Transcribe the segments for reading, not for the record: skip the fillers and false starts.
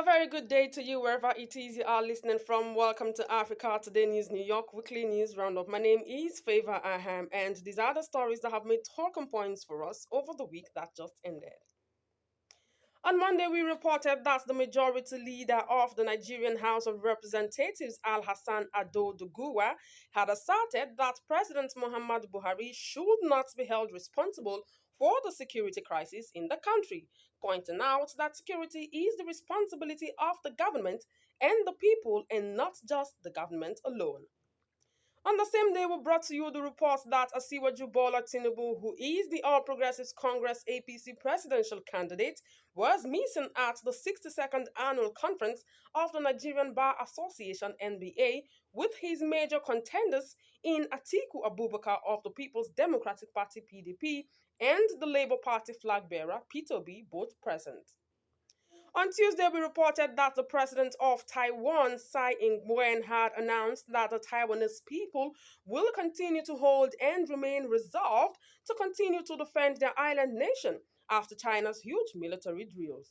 very good day to you wherever it is you are listening from. Welcome to Africa Today News New York Weekly News Roundup. My name is Favor Aham, and these are the stories that have made talking points for us over the week that just ended. On Monday, we reported that the majority leader of the Nigerian House of Representatives, Al Hassan Ado Doguwa, had asserted that President Muhammad Buhari should not be held responsible for the security crisis in the country, pointing out that security is the responsibility of the government and the people and not just the government alone. On the same day, we brought to you the report that Asiwaju Bola Tinubu, who is the All Progressives Congress APC presidential candidate, was missing at the 62nd annual conference of the Nigerian Bar Association (NBA) with his major contenders in Atiku Abubakar of the People's Democratic Party (PDP) and the Labour Party flag bearer Peter Obi, both present. On Tuesday, we reported that the president of Taiwan, Tsai Ing-wen, had announced that the Taiwanese people will continue to hold and remain resolved to continue to defend their island nation after China's huge military drills.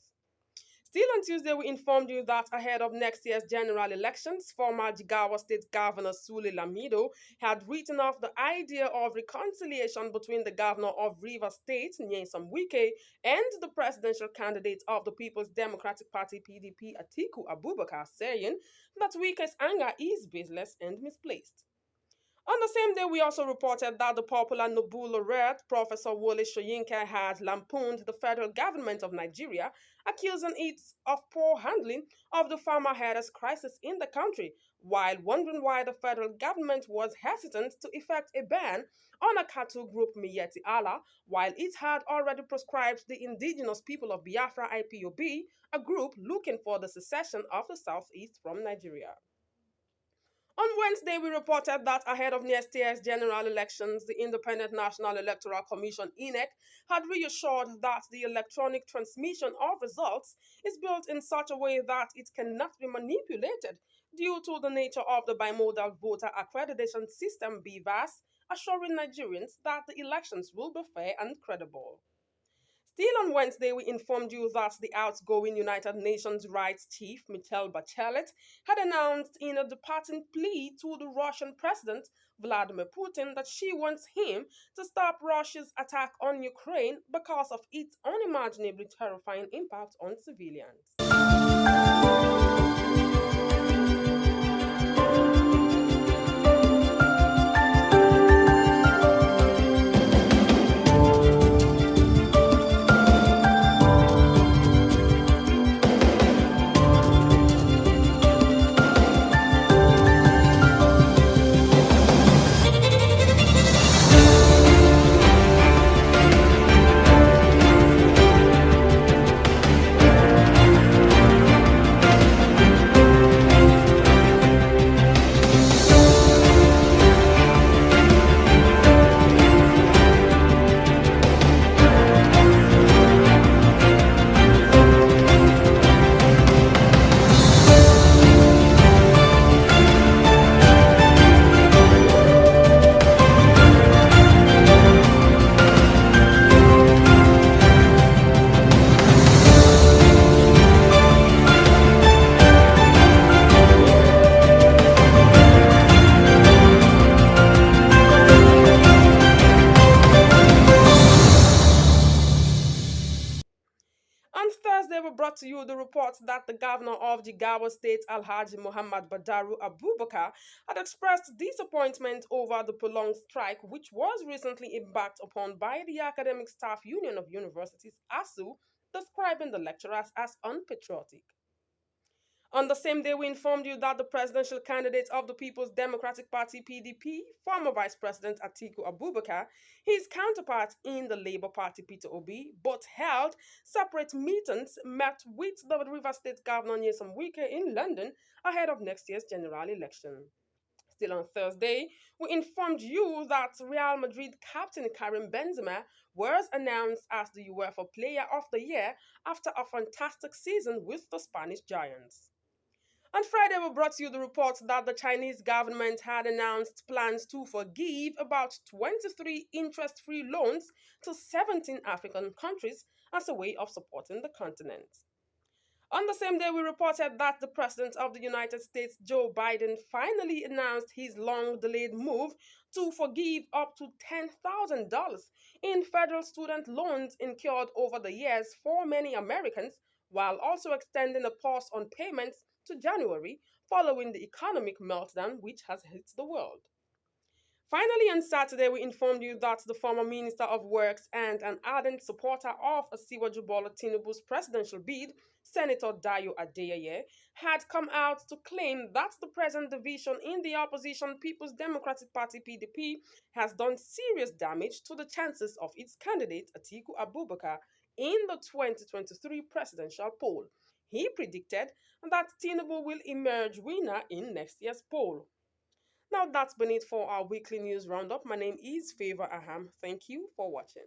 Still on Tuesday, we informed you that ahead of next year's general elections, former Jigawa State Governor Sule Lamido had written off the idea of reconciliation between the governor of Rivers State, Nyesom Wike, and the presidential candidate of the People's Democratic Party (PDP), Atiku Abubakar, saying that Wike's anger is baseless and misplaced. On the same day, we also reported that the popular Nobel laureate, Professor Wole Soyinka, had lampooned the federal government of Nigeria, accusing it of poor handling of the farmer herders crisis in the country, while wondering why the federal government was hesitant to effect a ban on a cattle group Miyetti Allah, while it had already proscribed the indigenous people of Biafra IPOB, a group looking for the secession of the southeast from Nigeria. On Wednesday, we reported that ahead of next year's general elections, the Independent National Electoral Commission (INEC) had reassured that the electronic transmission of results is built in such a way that it cannot be manipulated due to the nature of the bimodal voter accreditation system (BVAS), assuring Nigerians that the elections will be fair and credible. Still on Wednesday, we informed you that the outgoing United Nations rights chief, Michelle Bachelet, had announced in a departing plea to the Russian President Vladimir Putin that she wants him to stop Russia's attack on Ukraine because of its unimaginably terrifying impact on civilians. On Thursday, we brought to you the report that the governor of Jigawa State, Alhaji Muhammad Badaru Abubakar, had expressed disappointment over the prolonged strike, which was recently embarked upon by the Academic Staff Union of Universities, ASU, describing the lecturers as unpatriotic. On the same day, we informed you that the presidential candidate of the People's Democratic Party (PDP), former Vice President Atiku Abubakar, his counterpart in the Labour Party Peter Obi, both held separate meetings met with the Rivers State Governor Nyesom Wike in London ahead of next year's general election. Still on Thursday, we informed you that Real Madrid captain Karim Benzema was announced as the UEFA Player of the Year after a fantastic season with the Spanish Giants. On Friday, we brought you the report that the Chinese government had announced plans to forgive about 23 interest-free loans to 17 African countries as a way of supporting the continent. On the same day, we reported that the President of the United States, Joe Biden, finally announced his long delayed move to forgive up to $10,000 in federal student loans incurred over the years for many Americans, while also extending a pause on payments to January following the economic meltdown which has hit the world. Finally, on Saturday, we informed you that the former Minister of Works and an ardent supporter of Asiwaju Bola Tinubu's presidential bid, Senator Dayo Adeyeye, had come out to claim that the present division in the opposition People's Democratic Party (PDP) has done serious damage to the chances of its candidate Atiku Abubakar in the 2023 presidential poll. He predicted that Tinubu will emerge winner in next year's poll. Now that's been it for our weekly news roundup. My name is Favor Aham. Thank you for watching.